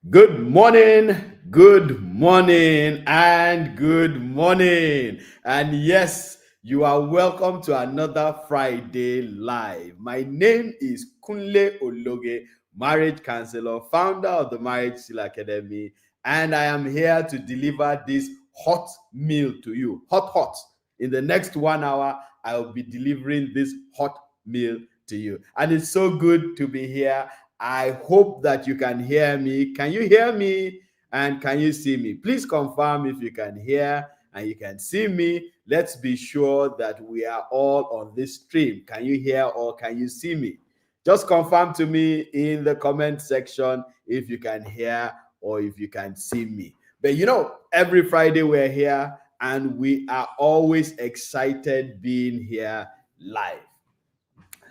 Good morning, good morning, and good morning. And yes, you are welcome to another Friday Live. My name is Kunle Ologe, marriage counselor, founder of the Marriage Seal Academy, and I am here to deliver this hot meal to you. Hot. In the next 1 hour, I will be delivering this hot meal to you. And it's so good to be here. I hope that you can hear me. Can you hear me? And can you see me? Please confirm if you can hear and you can see me. Let's be sure that we are all on this stream. Can you hear or can you see me? Just confirm to me in the comment section if you can hear or if you can see me. But every Friday we're here and we are always excited being here live.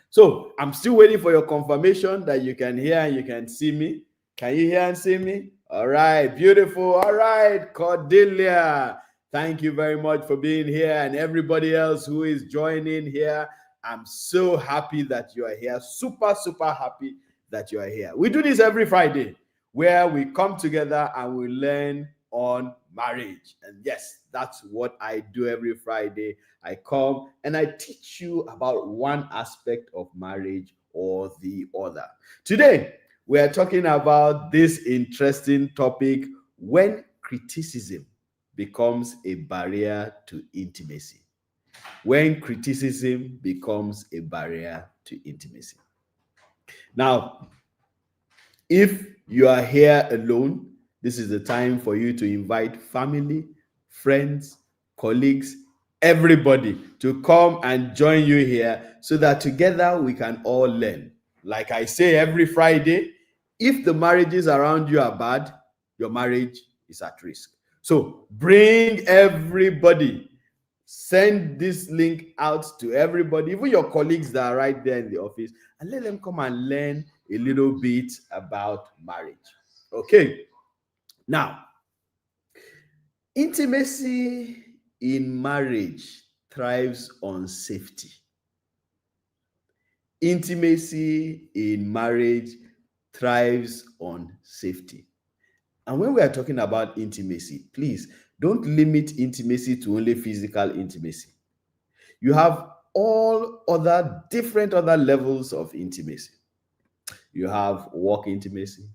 So I'm still waiting for your confirmation that you can hear and you can see me. Can you hear and see me? All right, beautiful. All right, Cordelia. Thank you very much for being here, and everybody else who is joining here. I'm so happy that you are here. Super happy that you are here. We do this every Friday where we come together and we learn on marriage. And yes, that's what I do every Friday. I come and I teach you about one aspect of marriage or the other. Today, we are talking about this interesting topic: when criticism becomes a barrier to intimacy. When criticism becomes a barrier to intimacy. Now, if you are here alone, this is the time for you to invite family, friends, colleagues, everybody to come and join you here so that together we can all learn. Like I say every Friday, if the marriages around you are bad, your marriage is at risk. So bring everybody. Send this link out to everybody, even your colleagues that are right there in the office, and let them come and learn a little bit about marriage. Okay. Now, intimacy in marriage thrives on safety. Intimacy in marriage thrives on safety. And when we are talking about intimacy, please don't limit intimacy to only physical intimacy. You have all other different other levels of intimacy. You have work intimacy,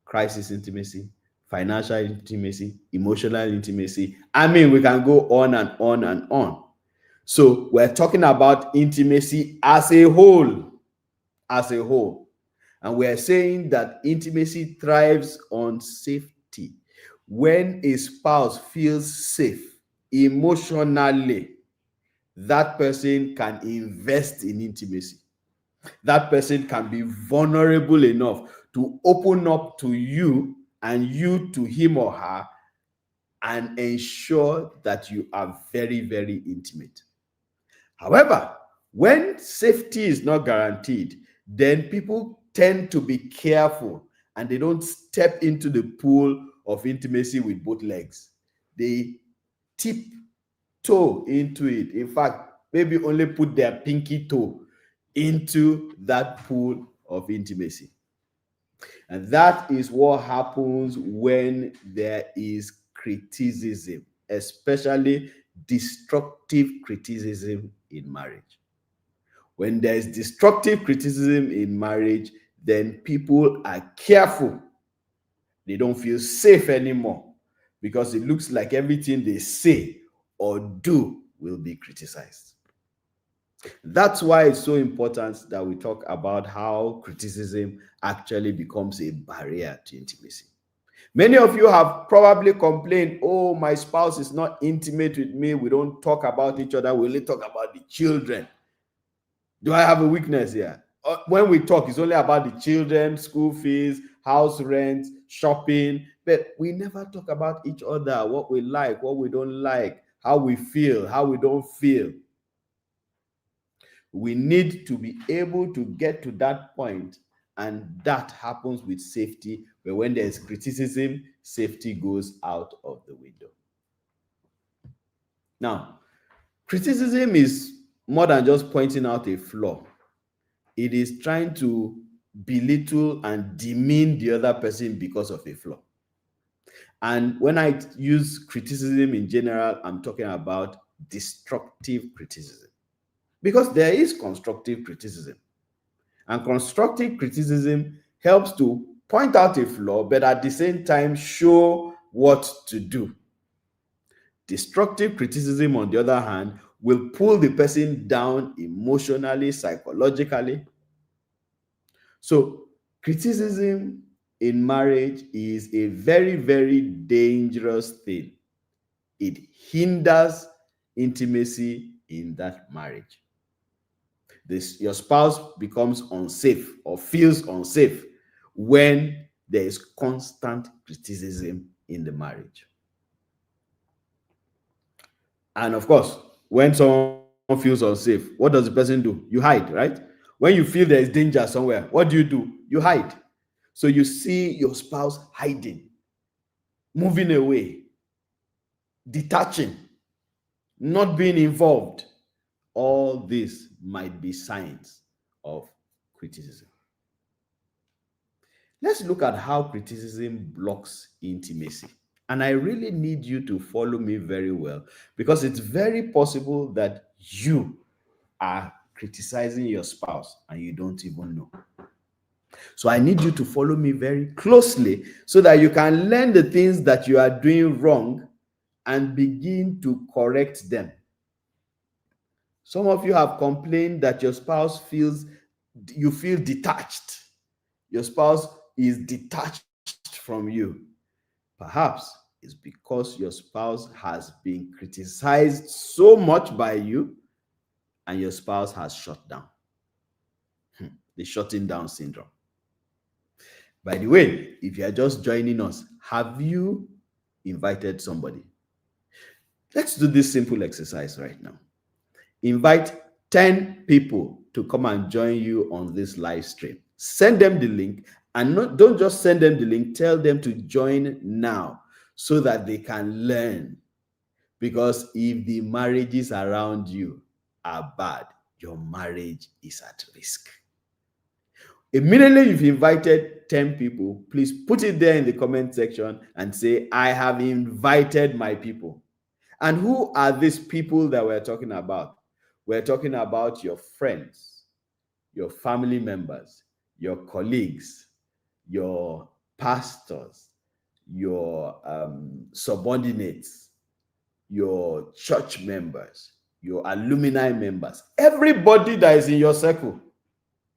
crisis intimacy, financial intimacy, emotional intimacy. I mean, we can go on and on and on. So we're talking about intimacy as a whole, And we're saying that intimacy thrives on safety. When a spouse feels safe emotionally, that person can invest in intimacy. That person can be vulnerable enough to open up to you and you to him or her and ensure that you are very intimate. However, when safety is not guaranteed, then people tend to be careful and they don't step into the pool of intimacy with both legs. They tiptoe into it. In fact, maybe only put their pinky toe into that pool of intimacy. And that is what happens when there is criticism, especially destructive criticism in marriage. When there is destructive criticism in marriage, then people are careful. They don't feel safe anymore because it looks like everything they say or do will be criticized. That's why it's so important that we talk about how criticism actually becomes a barrier to intimacy. Many of you have probably complained, oh, my spouse is not intimate with me. We don't talk about each other. We only talk about the children. Do I have a weakness here? When we talk, it's only about the children, school fees, house rent, shopping, but we never talk about each other, what we like, what we don't like, how we feel, how we don't feel. We need to be able to get to that point, and that happens with safety, where when there's criticism, safety goes out of the window. Now, criticism is more than just pointing out a flaw. It is trying to belittle and demean the other person because of a flaw. And when I use criticism in general, I'm talking about destructive criticism, because there is constructive criticism. And constructive criticism helps to point out a flaw, but at the same time show what to do. Destructive criticism, on the other hand, will pull the person down emotionally, psychologically. So, criticism in marriage is a very, very dangerous thing. It hinders intimacy in that marriage. Your spouse becomes unsafe or feels unsafe when there is constant criticism in the marriage. And of course, when someone feels unsafe, what does the person do? You hide, right? When you feel there is danger somewhere, what do? You hide. So you see your spouse hiding, moving away, detaching, not being involved. All this might be signs of criticism. Let's look at how criticism blocks intimacy. And I really need you to follow me very well, because it's very possible that you are criticizing your spouse and you don't even know. So I need you to follow me very closely so that you can learn the things that you are doing wrong and begin to correct them. Some of you have complained that your spouse you feel detached. Your spouse is detached from you. Perhaps it's because your spouse has been criticized so much by you and your spouse has shut down. The shutting down syndrome. By the way, if you are just joining us, have you invited somebody? Let's do this simple exercise right now. Invite 10 people to come and join you on this live stream. Send them the link, and don't just send them the link, tell them to join now so that they can learn. Because if the marriages around you are bad, your marriage is at risk. Immediately you've invited 10 people, please put it there in the comment section and say, I have invited my people. And who are these people that we're talking about? We're talking about your friends, your family members, your colleagues, your pastors, your subordinates, your church members, your alumni members, everybody that is in your circle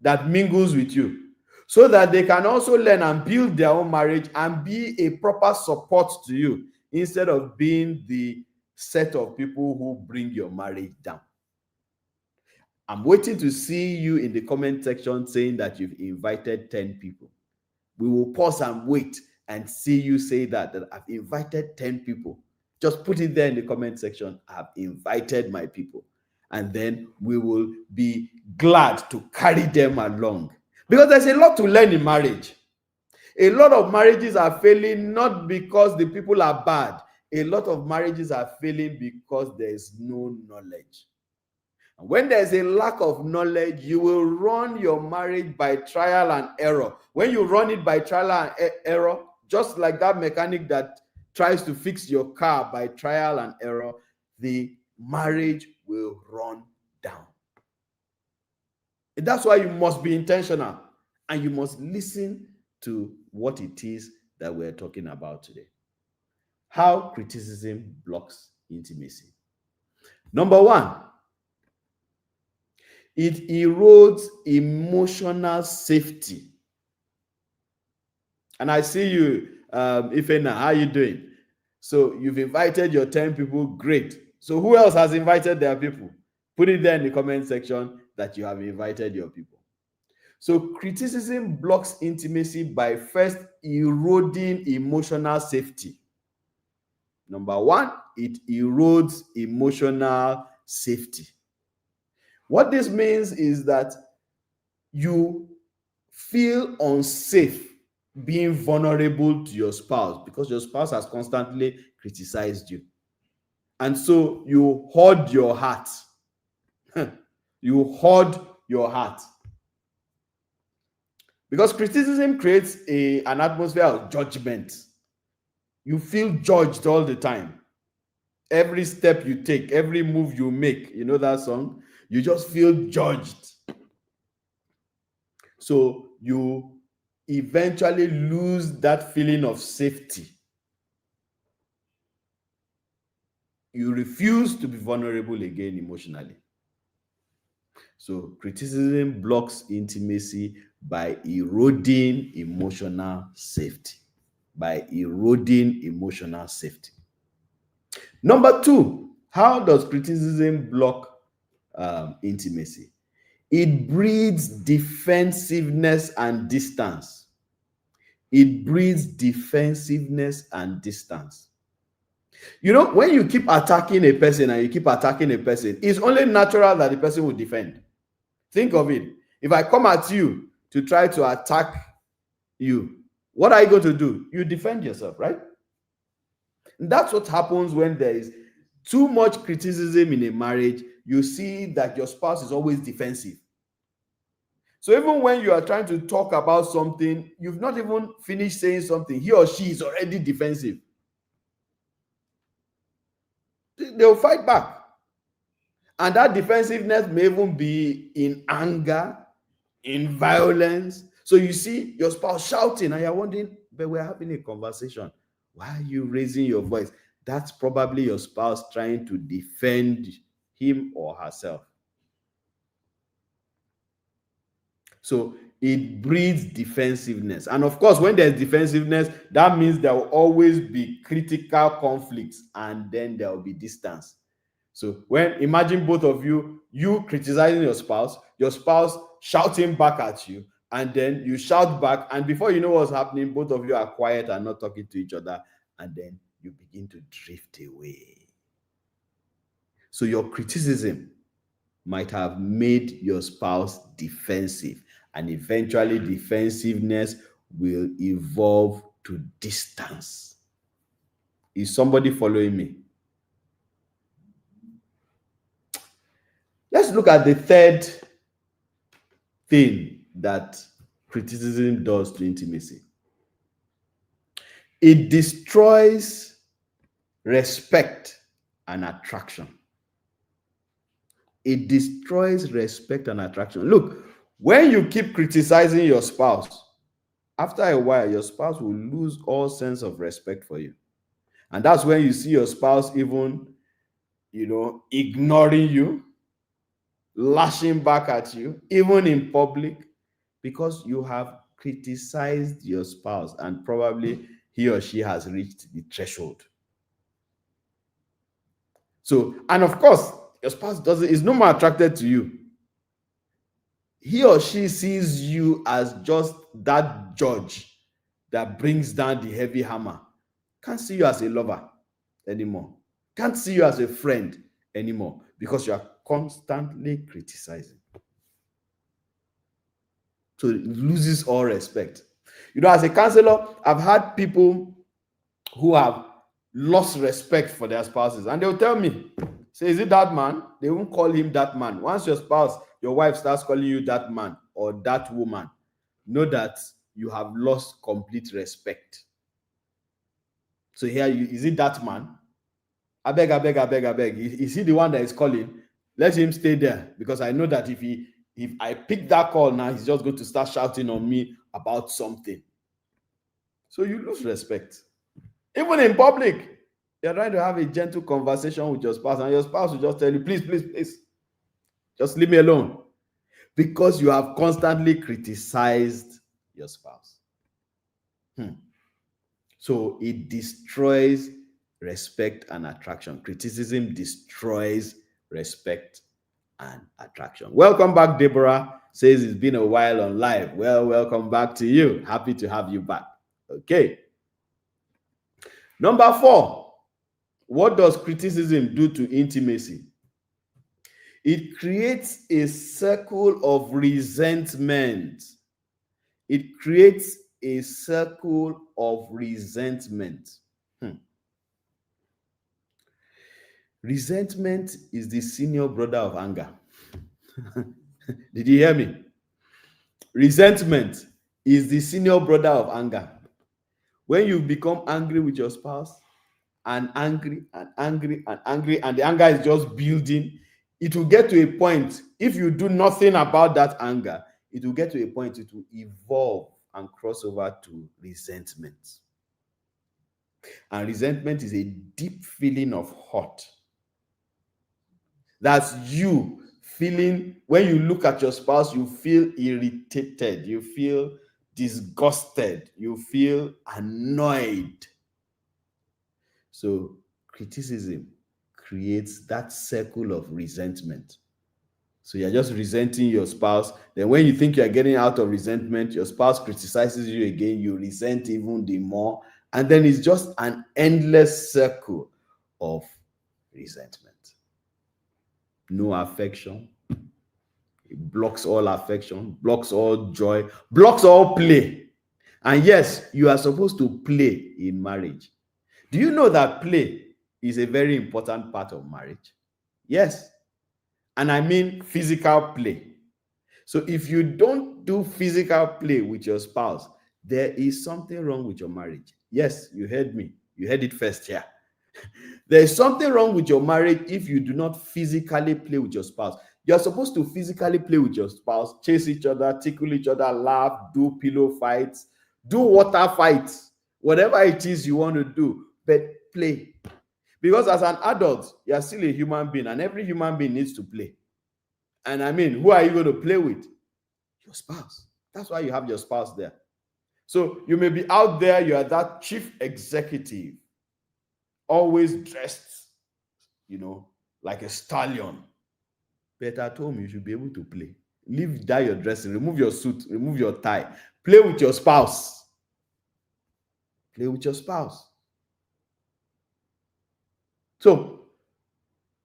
that mingles with you, so that they can also learn and build their own marriage and be a proper support to you, instead of being the set of people who bring your marriage down. I'm waiting to see you in the comment section saying that you've invited 10 people. We will pause and wait and see you say that I've invited 10 people. Just put it there in the comment section. I've invited my people. And then we will be glad to carry them along. Because there's a lot to learn in marriage. A lot of marriages are failing not because the people are bad. A lot of marriages are failing because there is no knowledge. And when there's a lack of knowledge, you will run your marriage by trial and error. When you run it by trial and error, just like that mechanic that tries to fix your car by trial and error, the marriage will run down. And that's why you must be intentional, and you must listen to what it is that we're talking about today. How criticism blocks intimacy. Number one, it erodes emotional safety. And I see you, Ifena, how are you doing? So you've invited your 10 people, great. So who else has invited their people? Put it there in the comment section that you have invited your people. So criticism blocks intimacy by first eroding emotional safety. Number one, it erodes emotional safety. What this means is that you feel unsafe being vulnerable to your spouse because your spouse has constantly criticized you. And so you hoard your heart. You hoard your heart. Because criticism creates an atmosphere of judgment. You feel judged all the time. Every step you take, every move you make, you know that song? You just feel judged. So you eventually lose that feeling of safety. You refuse to be vulnerable again emotionally. So criticism blocks intimacy by eroding emotional safety. By eroding emotional safety. Number two, how does criticism block intimacy? It breeds defensiveness and distance. It breeds defensiveness and distance. You know, when you keep attacking a person and you keep attacking a person, it's only natural that the person will defend. Think of it. If I come at you to try to attack you, what are you going to do? You defend yourself, right? And that's what happens when there is too much criticism in a marriage. You see that your spouse is always defensive. So even when you are trying to talk about something, you've not even finished saying something, he or she is already defensive. They'll fight back. And that defensiveness may even be in anger, in violence. So you see your spouse shouting and you're wondering, but we're having a conversation. Why are you raising your voice? That's probably your spouse trying to defend him or herself. So it breeds defensiveness. And of course, when there's defensiveness, that means there will always be critical conflicts and then there will be distance. So when imagine both of you criticizing your spouse shouting back at you, and then you shout back, and before you know what's happening, both of you are quiet and not talking to each other, and then you begin to drift away. So your criticism might have made your spouse defensive, and eventually defensiveness will evolve to distance. Is somebody following me? Let's look at the third thing that criticism does to intimacy. It destroys respect and attraction. It destroys respect and attraction. Look, when you keep criticizing your spouse, after a while, your spouse will lose all sense of respect for you. And that's when you see your spouse even, ignoring you, lashing back at you, even in public, because you have criticized your spouse and probably he or she has reached the threshold. So, and of course, your spouse is no more attracted to you. He or she sees you as just that judge that brings down the heavy hammer. Can't see you as a lover anymore. Can't see you as a friend anymore because you are constantly criticizing. So it loses all respect. As a counselor, I've had people who have lost respect for their spouses, and they'll tell me, say, is it that man? They won't call him that man. Once your wife starts calling you that man or that woman, know that you have lost complete respect. So here, is it that man? I beg. Is he the one that is calling? Let him stay there, because I know that if I pick that call now, he's just going to start shouting on me about something. So you lose respect. Even in public, you're trying to have a gentle conversation with your spouse, and your spouse will just tell you, please, just leave me alone. Because you have constantly criticized your spouse. So it destroys respect and attraction. Criticism destroys respect and attraction. Welcome back, Deborah. Says it's been a while on live. Well, welcome back to you. Happy to have you back. Okay. Number 4, what does criticism do to intimacy? It creates a circle of resentment. It creates a circle of resentment. Resentment is the senior brother of anger. Did you hear me? Resentment is the senior brother of anger. When you become angry with your spouse, and angry and angry and angry, and the anger is just building, it will get to a point, if you do nothing about that anger, it will get to a point, it will evolve and cross over to resentment. And resentment is a deep feeling of hurt. That's you feeling, when you look at your spouse, you feel irritated, you feel disgusted, you feel annoyed. So criticism creates that circle of resentment. So you're just resenting your spouse. Then when you think you're getting out of resentment, your spouse criticizes you again, you resent even the more. And then it's just an endless circle of resentment. No affection. It blocks all affection, blocks all joy, blocks all play. And yes, you are supposed to play in marriage. Do you know that play is a very important part of marriage? Yes. And I mean physical play. So if you don't do physical play with your spouse, there is something wrong with your marriage. Yes, you heard me. You heard it first here. There is something wrong with your marriage if you do not physically play with your spouse. You're supposed to physically play with your spouse, chase each other, tickle each other, laugh, do pillow fights, do water fights, whatever it is you want to do, but play. Because as an adult, you're still a human being, and every human being needs to play. And I mean, who are you going to play with? Your spouse. That's why you have your spouse there. So you may be out there, you are that chief executive, always dressed, like a stallion. But at home, you should be able to play. Leave that your dressing, remove your suit, remove your tie. Play with your spouse. Play with your spouse. So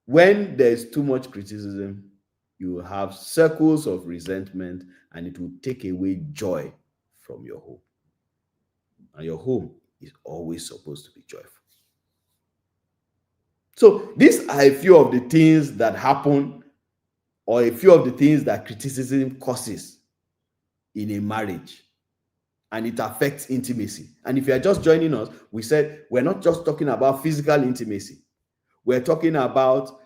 when there's too much criticism, you will have circles of resentment, and it will take away joy from your home. And your home is always supposed to be joyful. So these are a few of the things that happen, or a few of the things that criticism causes in a marriage, and it affects intimacy. And if you are just joining us, we said we're not just talking about physical intimacy. We're talking about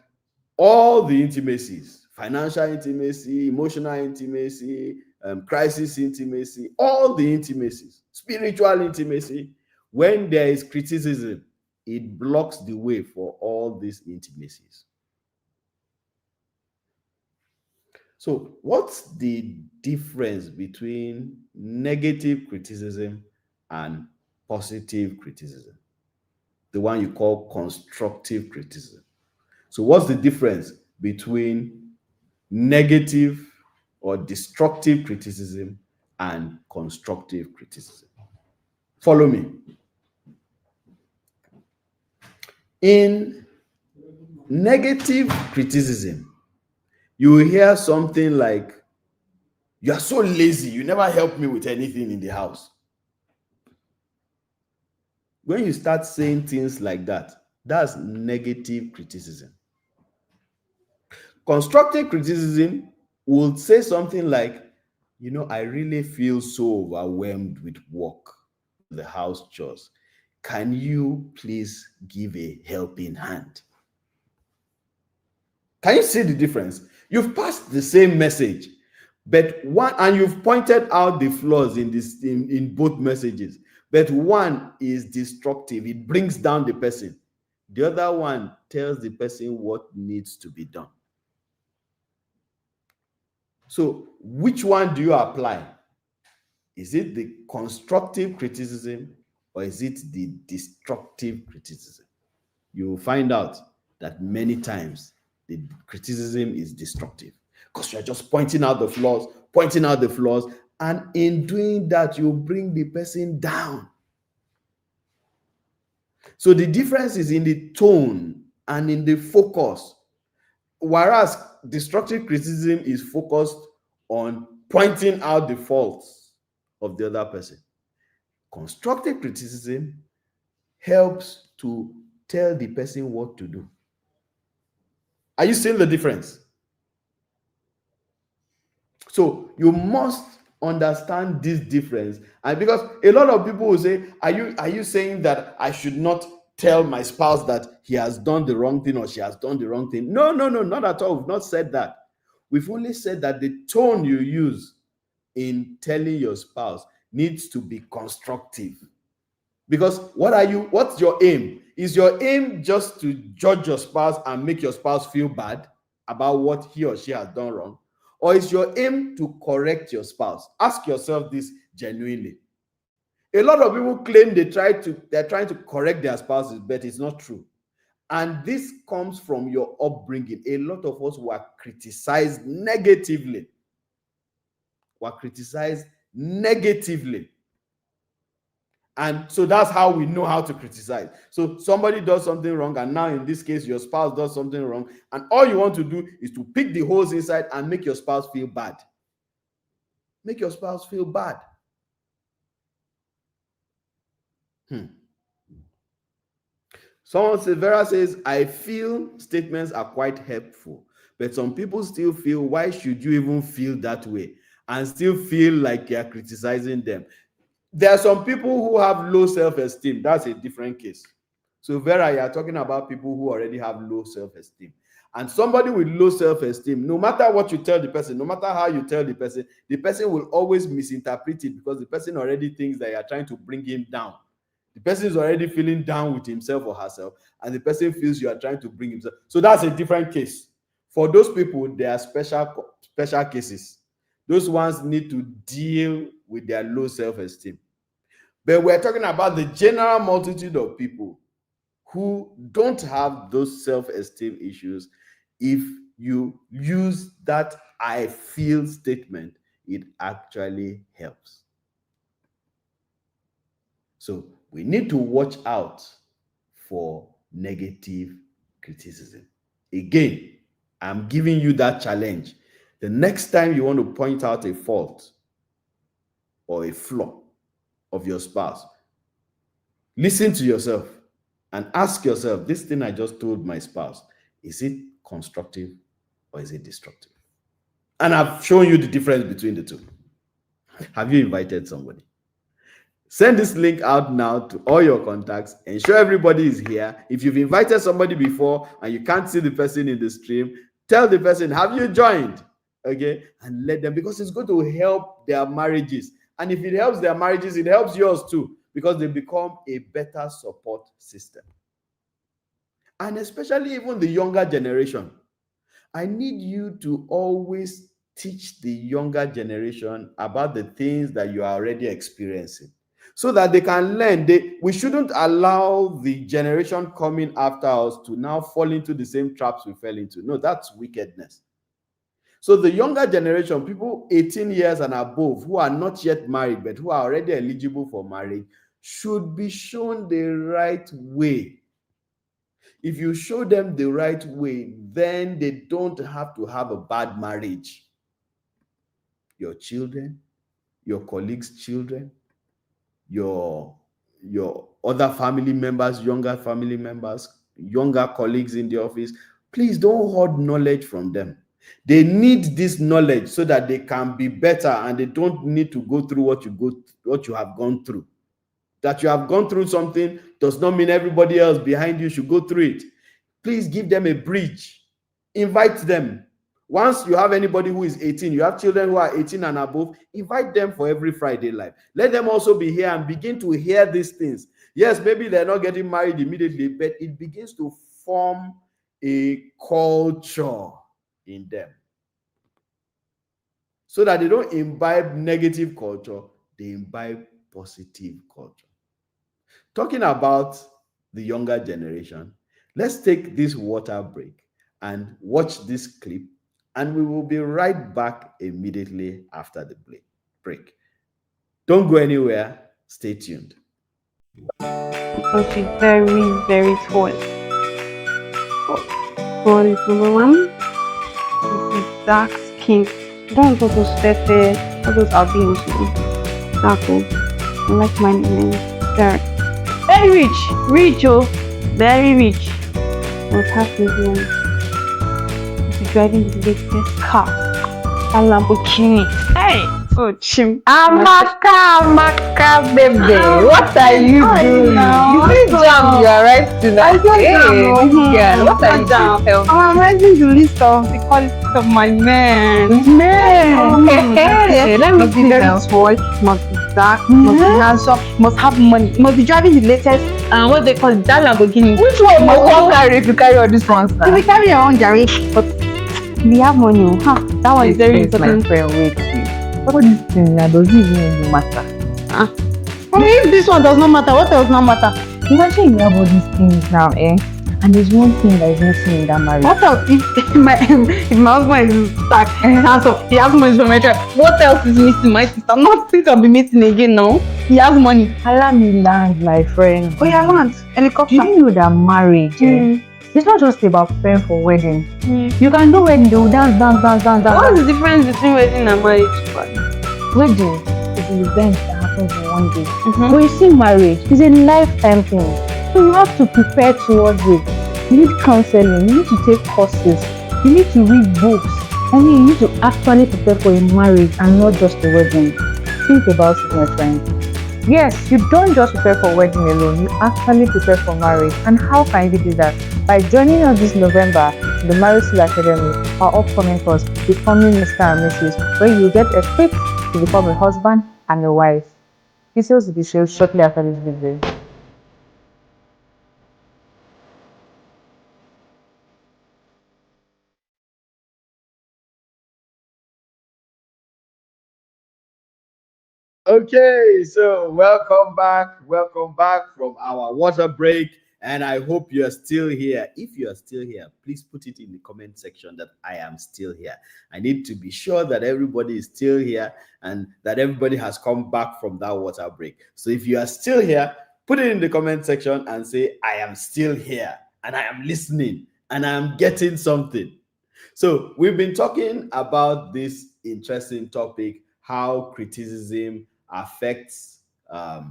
all the intimacies: financial intimacy, emotional intimacy, crisis intimacy, all the intimacies, spiritual intimacy. When there is criticism, it blocks the way for all these intimacies. So what's the difference between negative criticism and positive criticism? The one you call constructive criticism. So what's the difference between negative or destructive criticism and constructive criticism? Follow me. In negative criticism, you will hear something like, "You are so lazy, you never help me with anything in the house." When you start saying things like that, that's negative criticism. Constructive criticism will say something like, "I really feel so overwhelmed with work, the house chores. Can you please give a helping hand?" Can you see the difference? You've passed the same message, but one, and you've pointed out the flaws in both messages. But one is destructive, it brings down the person. The other one tells the person what needs to be done. So, which one do you apply? Is it the constructive criticism, or is it the destructive criticism? You will find out that many times the criticism is destructive, because you're just pointing out the flaws, and in doing that, you bring the person down. So the difference is in the tone and in the focus. Whereas destructive criticism is focused on pointing out the faults of the other person, constructive criticism helps to tell the person what to do. Are you seeing the difference? So you must understand this difference. And because a lot of people will say, are you saying that I should not tell my spouse that he has done the wrong thing or she has done the wrong thing? No, no, no, not at all. We've not said that. We've only said that the tone you use in telling your spouse needs to be constructive. Because what's your aim? Is your aim just to judge your spouse and make your spouse feel bad about what he or she has done wrong? Or is your aim to correct your spouse? Ask yourself this genuinely. A lot of people claim they're trying to correct their spouses, but it's not true. And this comes from your upbringing. A lot of us were criticized negatively. And so that's how we know how to criticize. So somebody does something wrong, and now in this case, your spouse does something wrong, and all you want to do is to pick the holes inside and make your spouse feel bad. Make your spouse feel bad. Vera says, I feel statements are quite helpful, but some people still feel, why should you even feel that way? And still feel like you're criticizing them. There are some people who have low self-esteem. That's a different case. So Vera, you are talking about people who already have low self-esteem. And somebody with low self-esteem, no matter what you tell the person, no matter how you tell the person will always misinterpret it, because the person already thinks that you are trying to bring him down. The person is already feeling down with himself or herself, and the person feels you are trying to bring himself. So that's a different case. For those people, there are special cases. Those ones need to deal with their low self-esteem. But we're talking about the general multitude of people who don't have those self-esteem issues. If you use that I feel statement, it actually helps. So we need to watch out for negative criticism. Again, I'm giving you that challenge. The next time you want to point out a fault or a flaw of your spouse, listen to yourself and ask yourself, this thing I just told my spouse, is it constructive or is it destructive? And I've shown you the difference between the two. Have you invited somebody? Send this link out now to all your contacts. Ensure everybody is here. If you've invited somebody before and you can't see the person in the stream, tell the person, have you joined? Okay, and let them, because it's going to help their marriages. And if it helps their marriages, it helps yours too, because they become a better support system. And especially even the younger generation. I need you to always teach the younger generation about the things that you are already experiencing, so that they can learn. We shouldn't allow the generation coming after us to now fall into the same traps we fell into. No, that's wickedness. So the younger generation, people 18 years and above who are not yet married but who are already eligible for marriage, should be shown the right way. If you show them the right way, then they don't have to have a bad marriage. Your children, your colleagues' children, your other family members, younger family members, younger colleagues in the office, please don't hoard knowledge from them. They need this knowledge so that they can be better, and they don't need to go through what you have gone through. That you have gone through something does not mean everybody else behind you should go through it. Please give them a bridge. Invite them. Once you have anybody who is 18, you have children who are 18 and above, invite them for every Friday live. Let them also be here and begin to hear these things. Yes, maybe they're not getting married immediately, but it begins to form a culture in them, so that they don't imbibe negative culture, they imbibe positive culture. Talking about the younger generation, let's take this water break and watch this clip, and we will be right back immediately after the break. Don't go anywhere. Stay tuned. Because she's very, very tall. Tall is number one. This is dark skin. Don't go to Steffi. All those albums. Dark. I like my name. Very rich. Rich, oh. Very rich. What's happening here? She's driving the latest car. A Lamborghini. Hey! Oh, chim. Amaka, Amaka, baby, what are you doing? You Now, see jam you are writing. I just Hey, this girl, what are you doing? Tell me. I'm writing the list of the qualities of my man. Man, Yes, hey, let me must be see very now. tall, must be dark, must be handsome, must have money, must be driving the latest, what they call it, that Lamborghini. Which one Must you want also, carry if you carry all these ones if now? we carry your own Gary, but we have money. Huh? That one is Wait, very wait, my important. friend, wait, wait. All these things now doesn't even really matter. Ah. I mean, if this one does not matter, what else not matter? Imagine you have all these things now, eh? And there's one thing that is missing in that marriage. What else if my husband is stuck and so he has money for my child? What else is missing? My sister, nothing can be missing again now. He has money. Allow me land, my friend. Oh yeah, land helicopter. Do you know that marriage, it's not just about preparing for wedding. You can do wedding, they will dance, dance, dance, dance, dance. What's the difference between wedding and marriage? Wedding is an event that happens in one day. But you see, marriage is a lifetime thing. So you have to prepare towards it. You need counseling, you need to take courses, you need to read books. I mean, you need to actually prepare for a marriage and not just a wedding. Think about it, my friend. Yes, you don't just prepare for wedding alone, you actually prepare for marriage. And how can you do that? By joining us this November in the Marriage Skill Academy, our upcoming course, Becoming Mr. and Mrs., where you get equipped to become a husband and a wife. Details will be shared shortly after this video. Okay, so welcome back from our water break, and I hope you are still here. If you are still here, please put it in the comment section that I am still here. I need to be sure that everybody is still here and that everybody has come back from that water break. So if you are still here, put it in the comment section and say, I am still here and I am listening and I am getting something. So we've been talking about this interesting topic, how criticism affects, how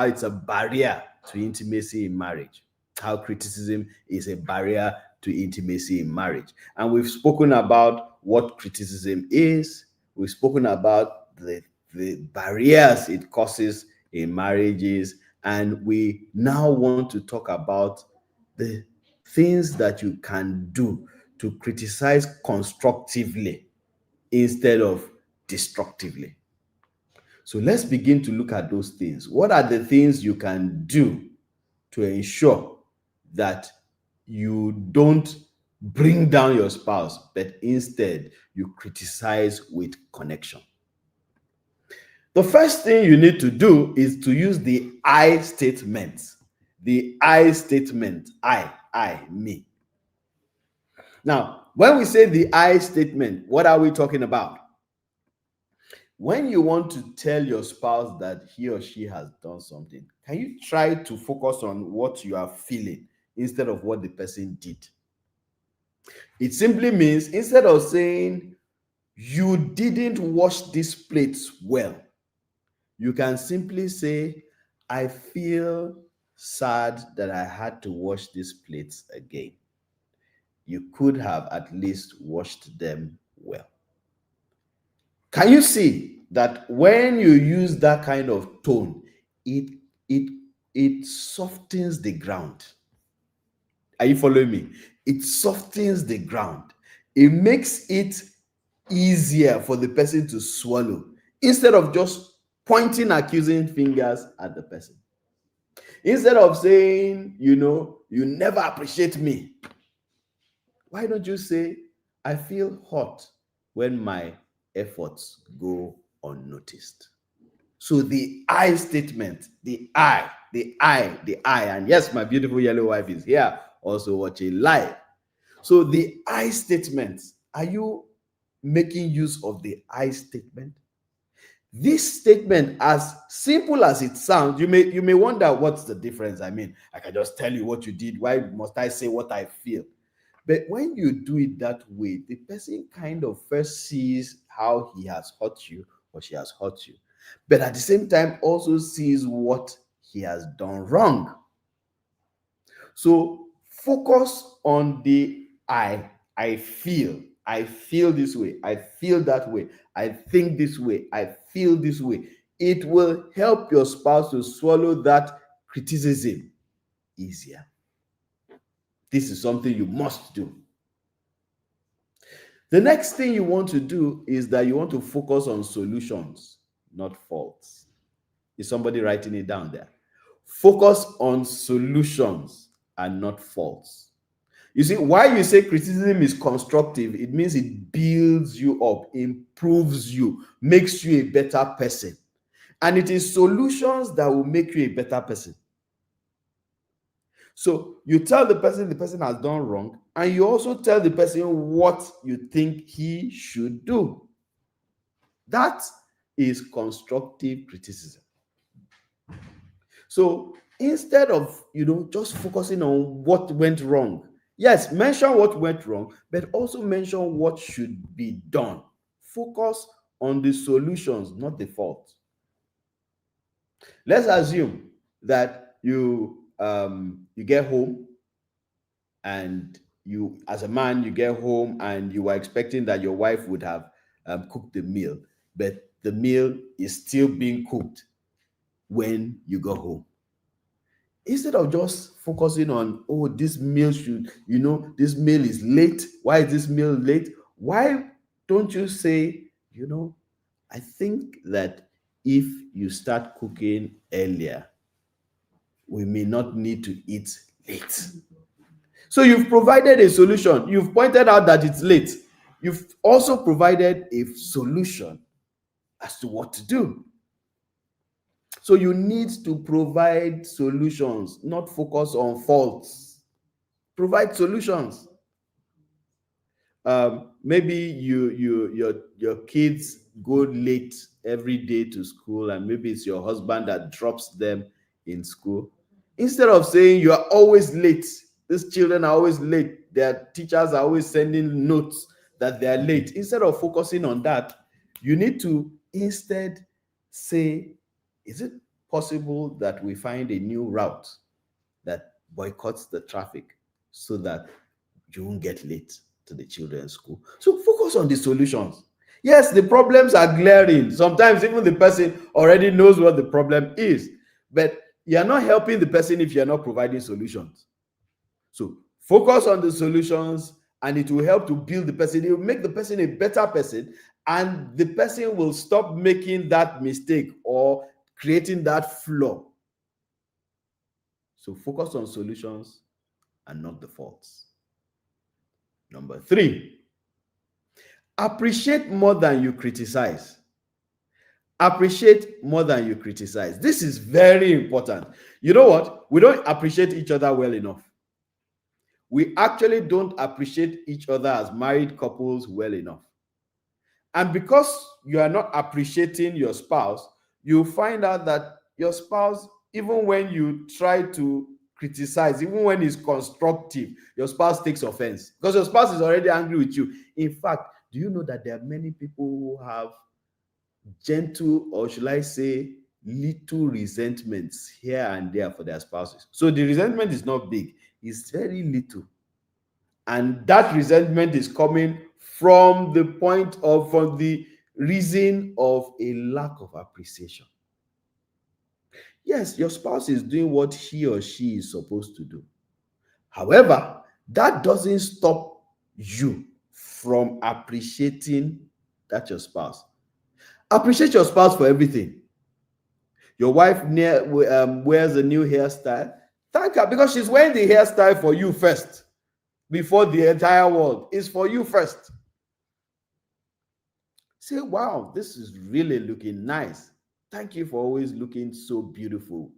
it's a barrier to intimacy in marriage. How criticism is a barrier to intimacy in marriage. And we've spoken about what criticism is. We've spoken about the barriers it causes in marriages. And we now want to talk about the things that you can do to criticize constructively instead of destructively. So let's begin to look at those things. What are the things you can do to ensure that you don't bring down your spouse, but instead you criticize with connection? The first thing you need to do is to use the I statement. The I statement, me. Now, when we say the I statement, what are we talking about? When you want to tell your spouse that he or she has done something, can you try to focus on what you are feeling instead of what the person did? It simply means instead of saying, you didn't wash these plates well, you can simply say, I feel sad that I had to wash these plates again. You could have at least washed them well. Can you see that when you use that kind of tone, it it it softens the ground? Are you following me? It softens the ground. It makes it easier for the person to swallow instead of just pointing accusing fingers at the person. Instead of saying, you never appreciate me, why don't you say, I feel hot when my efforts go unnoticed? So the I statement, and yes, my beautiful yellow wife is here also watching live. So the I statement, are you making use of the I statement? This statement, as simple as it sounds, you may wonder what's the difference. I mean, I can just tell you what you did. Why must I say what I feel? But when you do it that way, the person kind of first sees how he has hurt you or she has hurt you, but at the same time also sees what he has done wrong. So focus on the I feel, I feel this way, I feel that way, I think this way, I feel this way. It will help your spouse to swallow that criticism easier. This is something you must do. The next thing you want to do is that you want to focus on solutions, not faults. Is somebody writing it down there? Focus on solutions and not faults. You see, why you say criticism is constructive, it means it builds you up, improves you, makes you a better person. And it is solutions that will make you a better person. So you tell the person has done wrong, and you also tell the person what you think he should do. That is constructive criticism. So instead of, just focusing on what went wrong, yes, mention what went wrong, but also mention what should be done. Focus on the solutions, not the fault. Let's assume that you get home, and you, as a man, you get home and you were expecting that your wife would have cooked the meal, but the meal is still being cooked when you go home. Instead of just focusing on, oh, this meal should, this meal is late. Why is this meal late? Why don't you say, I think that if you start cooking earlier, we may not need to eat late. So you've provided a solution. You've pointed out that it's late. You've also provided a solution as to what to do. So you need to provide solutions, not focus on faults. Provide solutions. Maybe your kids go late every day to school, and maybe it's your husband that drops them in school. Instead of saying you are always late, these children are always late, their teachers are always sending notes that they are late. Instead of focusing on that, you need to instead say, is it possible that we find a new route that boycotts the traffic so that you won't get late to the children's school? So focus on the solutions. Yes, the problems are glaring. Sometimes even the person already knows what the problem is, but you're not helping the person if you're not providing solutions. So focus on the solutions, and it will help to build the person. It will make the person a better person, and the person will stop making that mistake or creating that flaw. So focus on solutions and not the faults. Number 3, appreciate more than you criticize. Appreciate more than you criticize. This is very important. You know what? We don't appreciate each other well enough. We actually don't appreciate each other as married couples well enough. And because you are not appreciating your spouse, you find out that your spouse, even when you try to criticize, even when it's constructive, your spouse takes offense because your spouse is already angry with you. In fact, do you know that there are many people who have gentle, or should I say, little resentments here and there for their spouses? So the resentment is not big, it's very little. And that resentment is coming from the reason of a lack of appreciation. Yes, your spouse is doing what he or she is supposed to do. However, that doesn't stop you from appreciating your spouse. Appreciate your spouse for everything. Your wife wears a new hairstyle. Thank her, because she's wearing the hairstyle for you first. Before the entire world. It's for you first. Say, wow, this is really looking nice. Thank you for always looking so beautiful.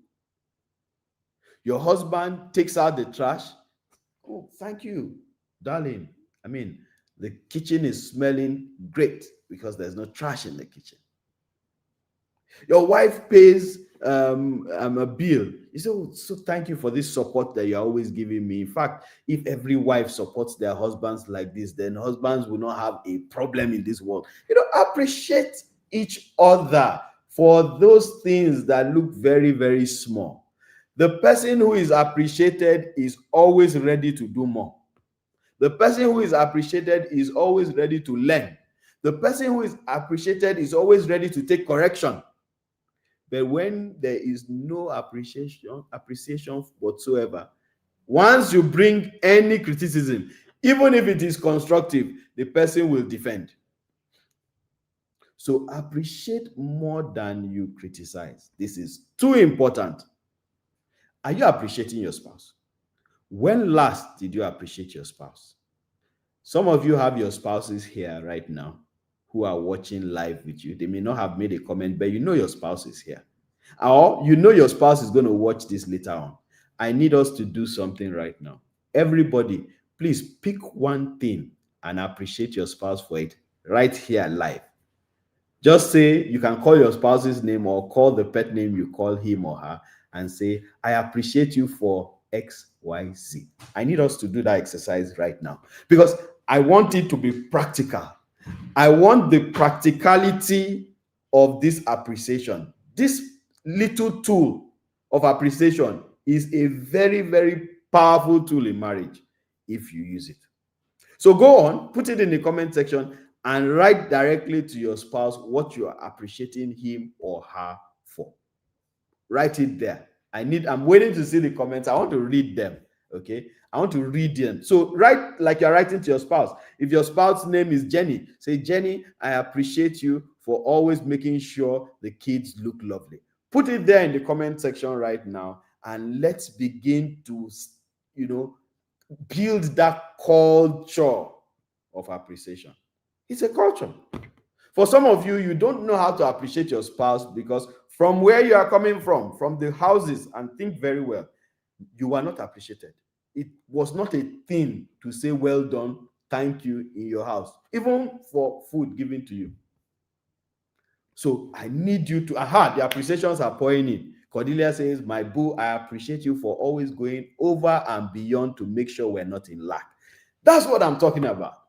Your husband takes out the trash. Oh, thank you, darling. I mean, the kitchen is smelling great because there's no trash in the kitchen. Your wife pays a bill. You say, oh, so thank you for this support that you're always giving me. In fact, if every wife supports their husbands like this, then husbands will not have a problem in this world. Appreciate each other for those things that look very, very small. The person who is appreciated is always ready to do more. The person who is appreciated is always ready to learn. The person who is appreciated is always ready to take correction. But when there is no appreciation whatsoever, once you bring any criticism, even if it is constructive, the person will defend. So appreciate more than you criticize. This is too important. Are you appreciating your spouse? When last did you appreciate your spouse? Some of you have your spouses here right now who are watching live with you. They may not have made a comment, but you know your spouse is here. Or you know your spouse is going to watch this later on. I need us to do something right now. Everybody, please pick one thing and appreciate your spouse for it right here live. Just say, you can call your spouse's name or call the pet name you call him or her and say, I appreciate you for X, Y, Z. I need us to do that exercise right now because I want it to be practical. I want the practicality of this appreciation. This little tool of appreciation is a very, very powerful tool in marriage if you use it. So go on, put it in the comment section and write directly to your spouse what you are appreciating him or her for. Write it there. I'm waiting to see the comments. I want to read them. Okay, I want to read them. So write like you're writing to your spouse. If your spouse's name is Jenny, say, Jenny, I appreciate you for always making sure the kids look lovely. Put it there in the comment section right now, and let's begin to, build that culture of appreciation. It's a culture. For some of you, you don't know how to appreciate your spouse because from where you are coming from the houses, and think very well, you were not appreciated. It was not a thing to say well done, thank you in your house, even for food given to you. So I need you to, the appreciations are pouring in. Cordelia says, my boo, I appreciate you for always going over and beyond to make sure we're not in lack. That's what I'm talking about.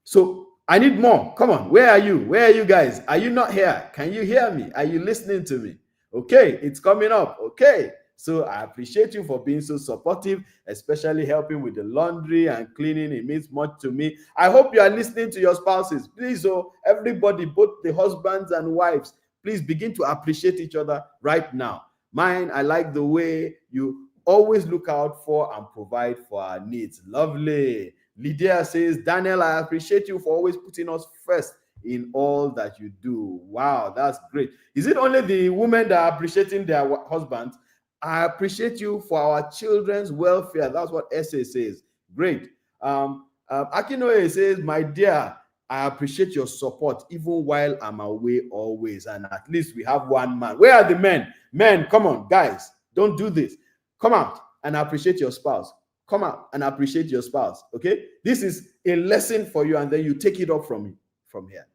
So I need more. Come on. Where are you? Where are you guys? Are you not here? Can you hear me? Are you listening to me? Okay, it's coming up. Okay. So I appreciate you for being so supportive, especially helping with the laundry and cleaning. It means much to me. I hope you are listening to your spouses. Please, everybody, both the husbands and wives, please begin to appreciate each other right now. Mine, I like the way you always look out for and provide for our needs. Lovely. Lydia says, Daniel, I appreciate you for always putting us first in all that you do. Wow, that's great. Is it only the women that are appreciating their husbands? I appreciate you for our children's welfare. That's what Essay says. Great. Akinoe says, my dear, I appreciate your support even while I'm away always. And at least we have one man. Where are the men? Men, come on, guys. Don't do this. Come out and appreciate your spouse. Come out and appreciate your spouse. Okay? This is a lesson for you, and then you take it up from here.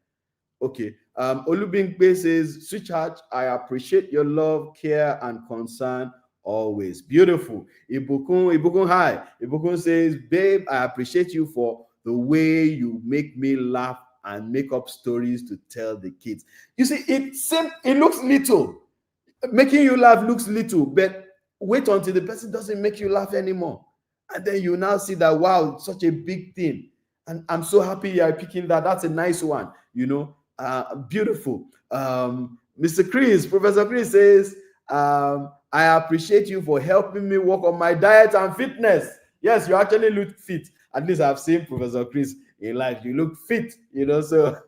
Okay. Olubingbe says, sweetheart, I appreciate your love, care, and concern always. Beautiful. Ibukun, hi. Ibukun says, babe, I appreciate you for the way you make me laugh and make up stories to tell the kids. You see, it looks little. Making you laugh looks little, but wait until the person doesn't make you laugh anymore. And then you now see that, wow, it's such a big thing. And I'm so happy you're picking that. That's a nice one, beautiful. Mr. Chris, Professor Chris says, I appreciate you for helping me work on my diet and fitness. Yes, you actually look fit. At least I've seen Professor Chris in life. You look fit, so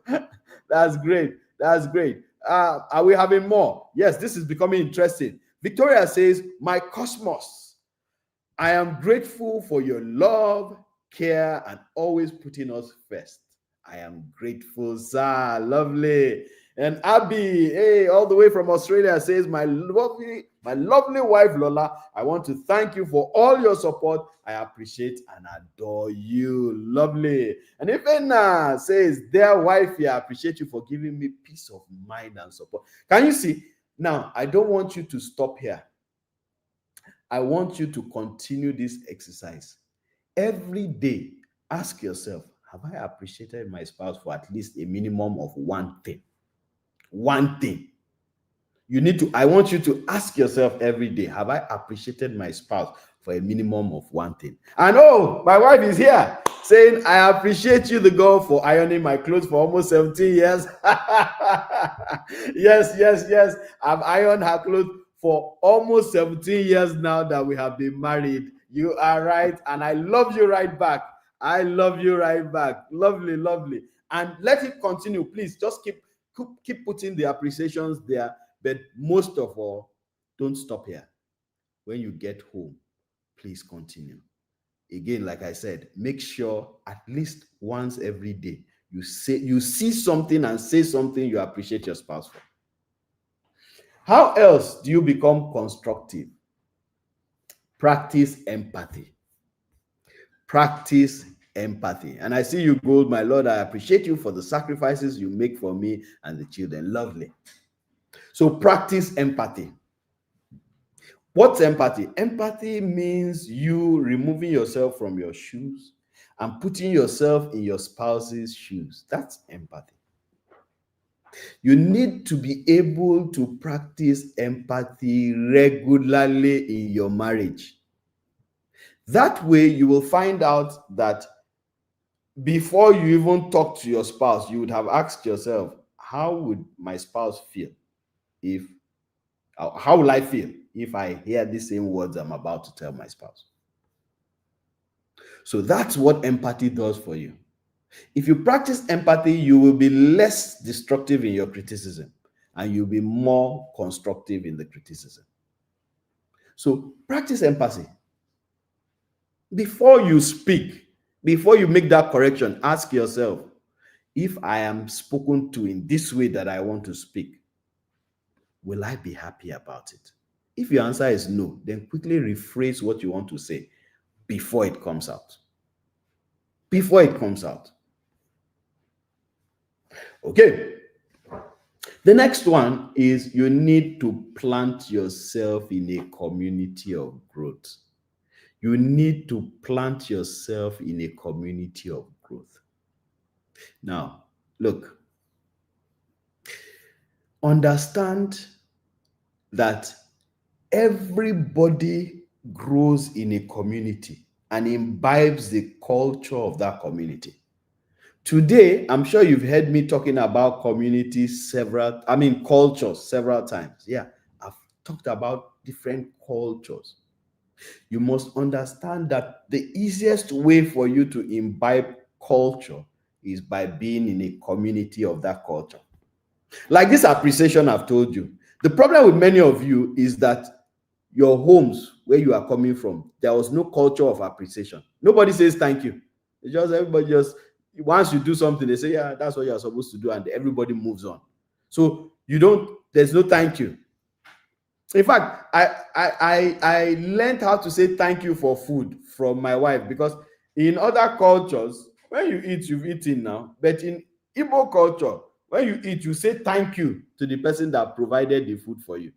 that's great. That's great. Are we having more? Yes, this is becoming interesting. Victoria says, my cosmos, I am grateful for your love, care, and always putting us first. I am grateful, sir. Lovely. And Abby, hey, all the way from Australia, says, my lovely wife, Lola, I want to thank you for all your support. I appreciate and adore you. Lovely. And Ifena says, dear wifey, I appreciate you for giving me peace of mind and support. Can you see? Now, I don't want you to stop here. I want you to continue this exercise. Every day, ask yourself, have I appreciated my spouse for at least a minimum of one thing? One thing. I want you to ask yourself every day, have I appreciated my spouse for a minimum of one thing? And my wife is here. saying, I appreciate you, the girl, for ironing my clothes for almost 17 years. Yes, yes, yes. I've ironed her clothes for almost 17 years now that we have been married. You are right. And I love you right back. I love you right back. Lovely, lovely. And let it continue. Please just keep putting the appreciations there. But most of all, don't stop here. When you get home, please continue. Again, like I said, make sure at least once every day you see something and say something you appreciate your spouse for. How else do you become constructive? Practice empathy. Practice empathy. And I see you, Gold, my Lord. I appreciate you for the sacrifices you make for me and the children. Lovely. So practice empathy. What's empathy? Empathy means you removing yourself from your shoes and putting yourself in your spouse's shoes. That's empathy. You need to be able to practice empathy regularly in your marriage. That way, you will find out that before you even talk to your spouse, you would have asked yourself, how would my spouse feel if, how will I feel if I hear the same words I'm about to tell my spouse? So that's what empathy does for you. If you practice empathy, you will be less destructive in your criticism and you'll be more constructive in the criticism. So practice empathy. Before you speak, before you make that correction, ask yourself, if I am spoken to in this way that I want to speak, will I be happy about it? If your answer is no, then quickly rephrase what you want to say before it comes out. Before it comes out. Okay. The next one is you need to plant yourself in a community of growth. You need to plant yourself in a community of growth. Now, look, understand that everybody grows in a community and imbibes the culture of that community. Today, I'm sure you've heard me talking about communities cultures several times. Yeah, I've talked about different cultures. You must understand that the easiest way for you to imbibe culture is by being in a community of that culture. Like this appreciation I've told you. The problem with many of you is that your homes, where you are coming from, there was no culture of appreciation. Nobody says thank you. It's just everybody just, once you do something, they say, yeah, that's what you're supposed to do, and everybody moves on. So there's no thank you. In fact, I learned how to say thank you for food from my wife, because in other cultures, when you eat, you've eaten now. But in Igbo culture, when you eat, you say thank you to the person that provided the food for you.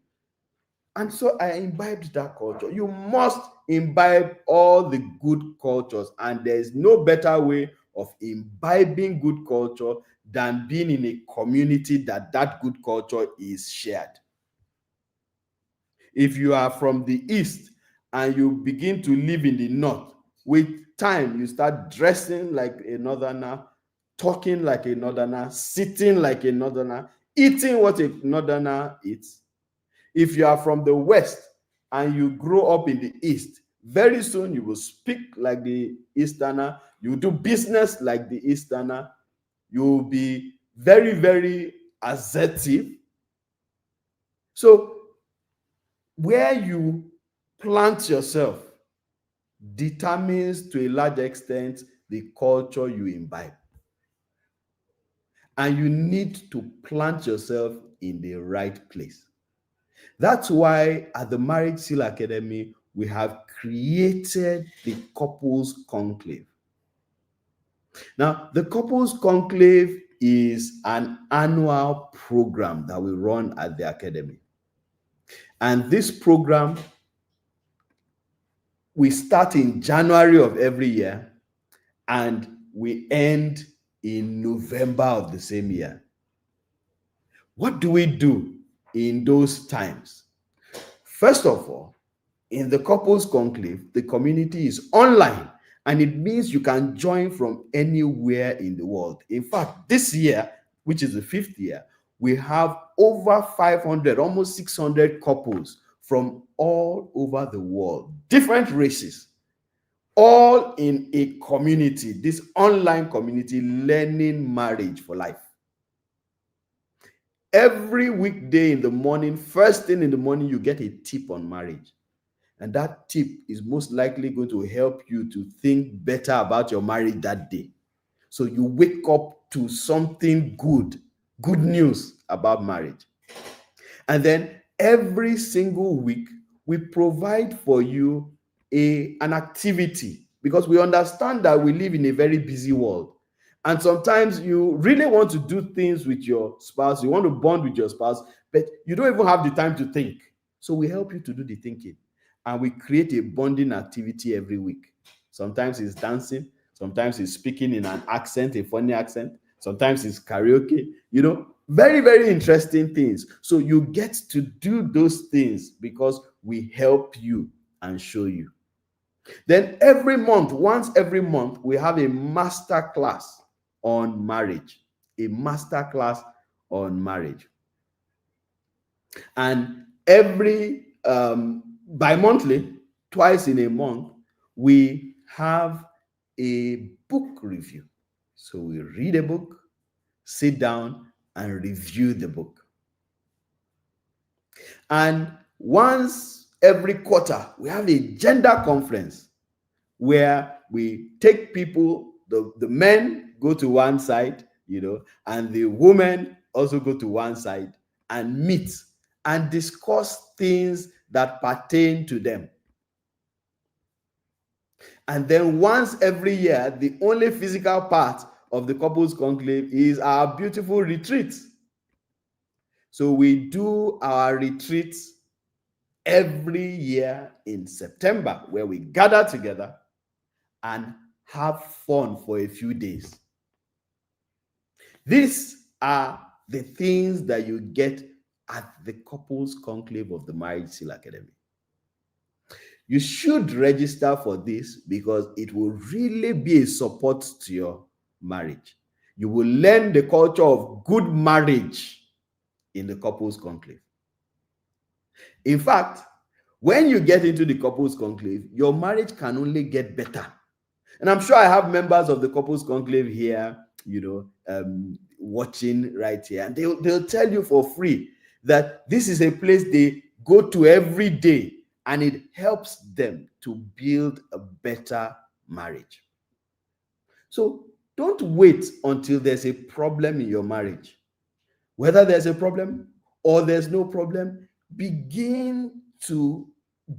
And so I imbibed that culture. You must imbibe all the good cultures, and there's no better way of imbibing good culture than being in a community that good culture is shared. If you are from the east and you begin to live in the north, with time you start dressing like a northerner, talking like a northerner, sitting like a northerner, eating what a northerner eats. If you are from the west and you grow up in the east, very soon you will speak like the easterner, you will do business like the easterner, you will be very, very assertive. So where you plant yourself determines to a large extent the culture you imbibe. And you need to plant yourself in the right place. That's why at the Marriage Seal Academy, we have created the Couples Conclave. Now, the Couples Conclave is an annual program that we run at the Academy. And this program, we start in January of every year and we end in November of the same year. What do we do in those times? First of all, in the Couples Conclave, the community is online And it means you can join from anywhere in the world. In fact, this year, which is the 5th year, we have over 500, almost 600 couples from all over the world, different races, all in a community, this online community, learning marriage for life. Every weekday in the morning, first thing in the morning, you get a tip on marriage. And that tip is most likely going to help you to think better about your marriage that day. So you wake up to something good, good news about marriage. And then every single week, we provide for you an activity, because we understand that we live in a very busy world. And sometimes you really want to do things with your spouse, you want to bond with your spouse, but you don't even have the time to think. So we help you to do the thinking. And we create a bonding activity every week. Sometimes it's dancing, sometimes it's speaking in an accent, a funny accent, sometimes it's karaoke, very, very interesting things. So you get to do those things because we help you and show you. Then every month, once every month, we have a master class on marriage. A master class on marriage. And every bi-monthly, twice in a month, we have a book review. So we read a book, sit down, and review the book. And once every quarter, we have a gender conference where we take people, the men go to one side, and the women also go to one side and meet and discuss things that pertain to them. And then once every year, the only physical part of the couples conclave is our beautiful retreats. So we do our retreats every year in September, where we gather together and have fun for a few days. These are the things that you get at the couples conclave of the Marriage Seal Academy. You should register for this because it will really be a support to your marriage. You will learn the culture of good marriage in the couples conclave. In fact, when you get into the couples conclave, your marriage can only get better. And I'm sure I have members of the couples conclave here, watching right here, and they'll tell you for free that this is a place they go to every day, and it helps them to build a better marriage. So don't wait until there's a problem in your marriage. Whether there's a problem or there's no problem, begin to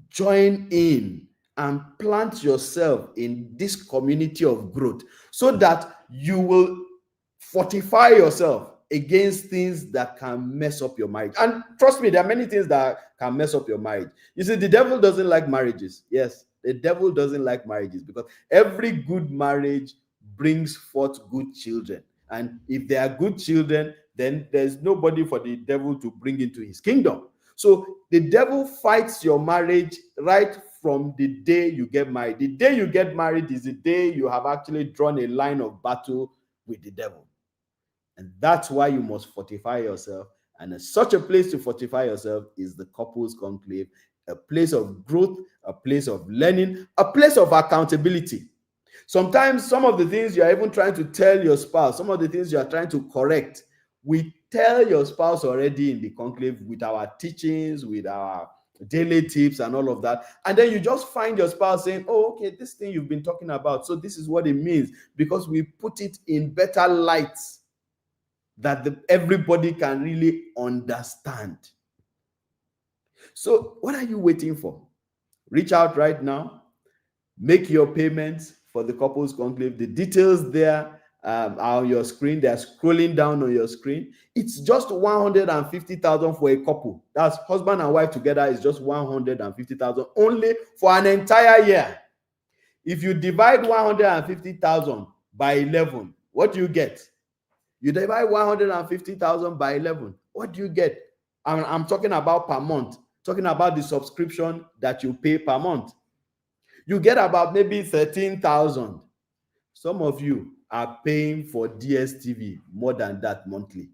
join in and plant yourself in this community of growth so that you will fortify yourself against things that can mess up your marriage. And trust me, there are many things that can mess up your marriage. You see, the devil doesn't like marriages. Yes, the devil doesn't like marriages because every good marriage brings forth good children. And if they are good children, then there's nobody for the devil to bring into his kingdom. So the devil fights your marriage right from the day you get married. The day you get married is the day you have actually drawn a line of battle with the devil. And that's why you must fortify yourself. And such a place to fortify yourself is the couples conclave, a place of growth, a place of learning, a place of accountability. Sometimes some of the things you are even trying to tell your spouse, some of the things you are trying to correct, we tell your spouse already in the conclave with our teachings, with our daily tips and all of that. And then you just find your spouse saying, oh, okay, this thing you've been talking about, so this is what it means, because we put it in better light that everybody can really understand. So what are you waiting for? Reach out right now. Make your payments for the couples conclave. The details there are on your screen. They're scrolling down on your screen. It's just 150,000 for a couple. That's husband and wife together is just 150,000 only for an entire year. If you divide 150,000 by 11, what do you get? You divide 150,000 by 11. What do you get? I'm talking about per month, talking about the subscription that you pay per month. You get about maybe 13,000. Some of you are paying for DSTV more than that monthly.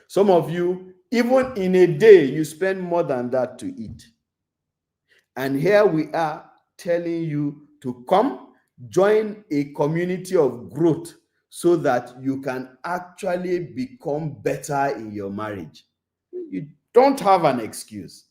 Some of you, even in a day, you spend more than that to eat. And here we are telling you to come join a community of growth so that you can actually become better in your marriage. You don't have an excuse.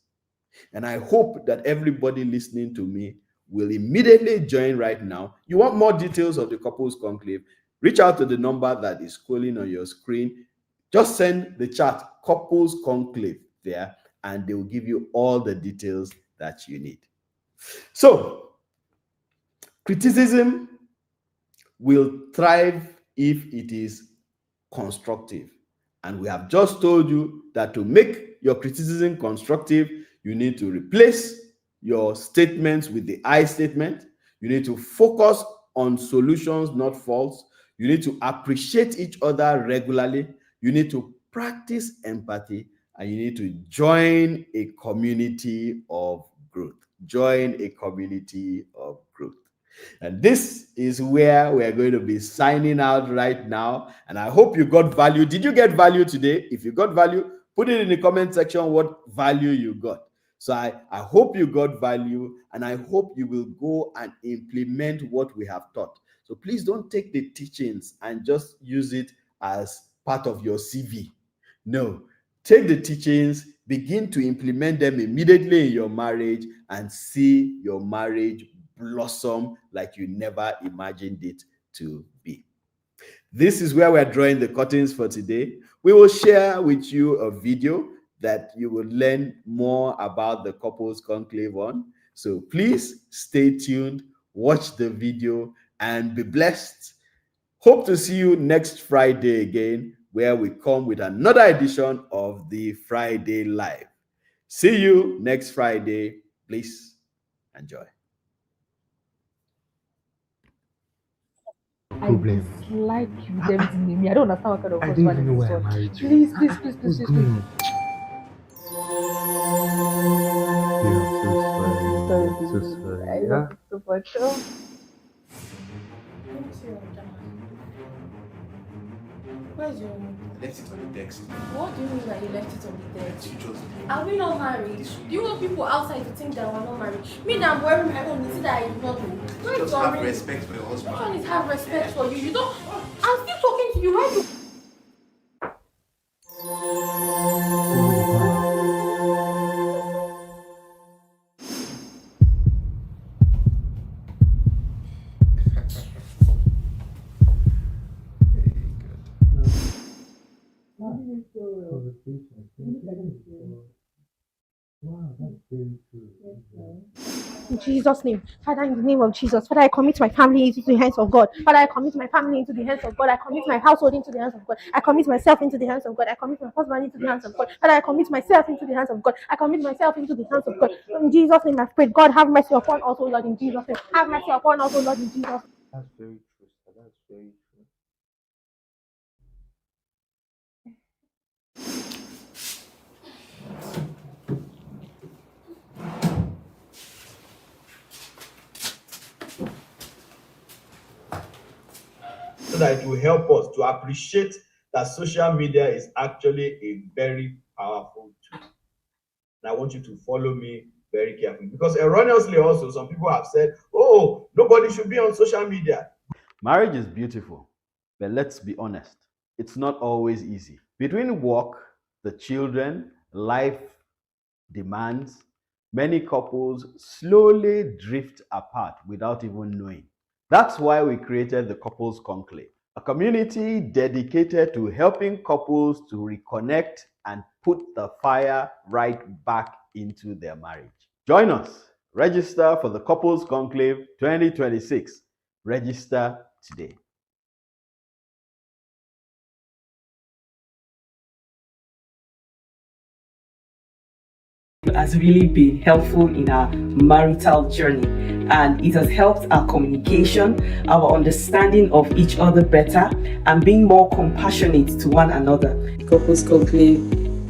And I hope that everybody listening to me will immediately join right now. You want more details of the Couples Conclave? Reach out to the number that is scrolling on your screen. Just send the chat Couples Conclave there, and they will give you all the details that you need. So, criticism will thrive if it is constructive. And we have just told you that to make your criticism constructive, you need to replace your statements with the I statement. You need to focus on solutions, not faults. You need to appreciate each other regularly. You need to practice empathy, and you need to join a community of growth. Join a community of growth. And this is where we're going to be signing out right now. And I hope you got value. Did you get value today? If you got value, put it in the comment section what value you got. So I hope you got value, and I hope you will go and implement what we have taught. So please don't take the teachings and just use it as part of your CV. No, take the teachings, begin to implement them immediately in your marriage, and see your marriage blossom like you never imagined it to be. This is where we're drawing the curtains for today. We will share with you a video that you will learn more about the Couples Conclave on. So please stay tuned, watch the video, and be blessed. Hope to see you next Friday again, where we come with another edition of the Friday Live. See you next Friday. Please enjoy. Problem. I dislike you with everything in me. I don't understand what kind of husband even know why I'm married to you. Please. Yeah, I'm so sorry. I love you so much. Where's your room? I left it on the desk. What do you mean that you left it on the desk? You just Are we not married? Do you want people outside to think that we're not married? Me that I'm wearing my own, is it that I did not know? Where's just your have ring? respect for your husband. Which one is have respect for you? You don't. I'm still talking to you. Why do? Wow, that's very true. In Jesus' name. Father, in the name of Jesus. Father, I commit my family into the hands of God. Father, I commit my family into the hands of God. I commit my household into the hands of God. I commit myself into the hands of God. I commit my husband into the hands of God. Father, I commit myself into the hands of God. I commit myself into the hands of God. In Jesus' name, I pray. God, have mercy upon us, O Lord, in Jesus' name. Have mercy upon us, O Lord, in Jesus' name. That's very true, sir. That's very true. So that it will help us to appreciate that social media is actually a very powerful tool. And I want you to follow me very carefully, because erroneously also some people have said, oh, nobody should be on social media. Marriage is beautiful, but let's be honest, it's not always easy. Between work, the children, life demands, many couples slowly drift apart without even knowing. That's why we created the Couples Conclave, a community dedicated to helping couples to reconnect and put the fire right back into their marriage. Join us. Register for the Couples Conclave 2026. Register today. Has really been helpful in our marital journey, and it has helped our communication, our understanding of each other better, and being more compassionate to one another. Couples Conclave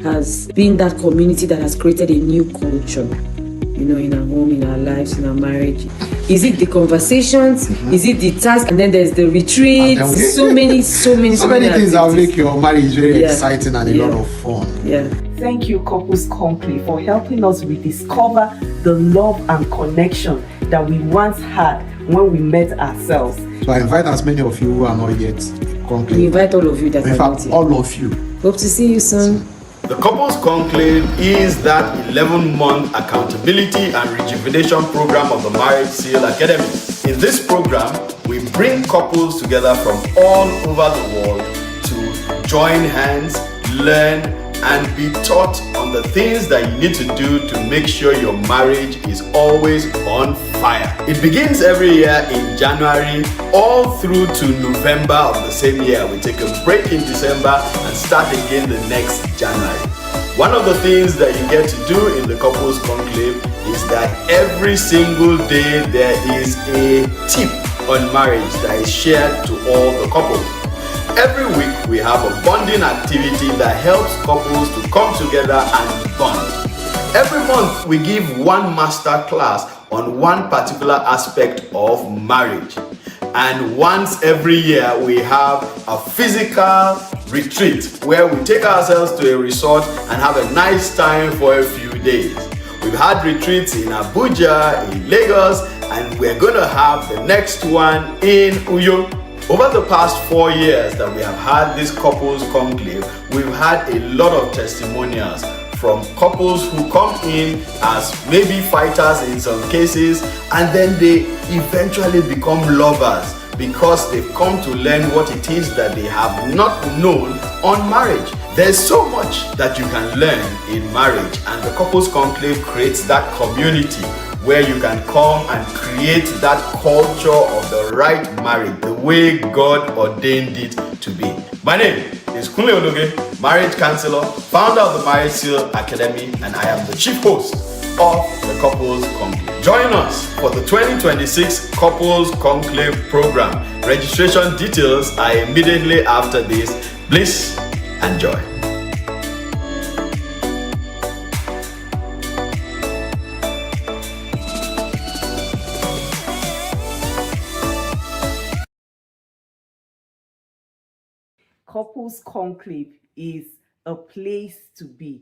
has been that community that has created a new culture in our home, in our lives, in our marriage? Is it the conversations? Is it the task? And then there's the retreat. So many so many things that will make your marriage very exciting and a lot of fun. Yeah. Thank you, Couples Conclave, for helping us rediscover the love and connection that we once had when we met ourselves. So I invite as many of you who are not yet conclave. We invite all of you that in are fact, not here. all of you. Hope to see you soon. The Couples Conclave is that 11-month accountability and rejuvenation program of the Marriage Seal Academy. In this program, we bring couples together from all over the world to join hands, learn, and be taught on the things that you need to do to make sure your marriage is always on fire. It begins every year in January all through to November of the same year. We take a break in December and start again the next January. One of the things that you get to do in the Couples Conclave is that every single day there is a tip on marriage that is shared to all the couples. Every week we have a bonding activity that helps couples to come together and bond. Every month we give one master class on one particular aspect of marriage. And once every year we have a physical retreat where we take ourselves to a resort and have a nice time for a few days. We've had retreats in Abuja, in Lagos, and we're going to have the next one in Uyo. Over the past 4 years that we have had this Couples Conclave, we've had a lot of testimonials from couples who come in as maybe fighters in some cases, and then they eventually become lovers because they've come to learn what it is that they have not known on marriage. There's so much that you can learn in marriage, and the Couples Conclave creates that community where you can come and create that culture of the right marriage, the way God ordained it to be. My name is Kunle Onoge, marriage counselor, founder of the Marriage Seal Academy, and I am the chief host of the Couples Conclave. Join us for the 2026 Couples Conclave program. Registration details are immediately after this. Please enjoy. Couples Conclave is a place to be,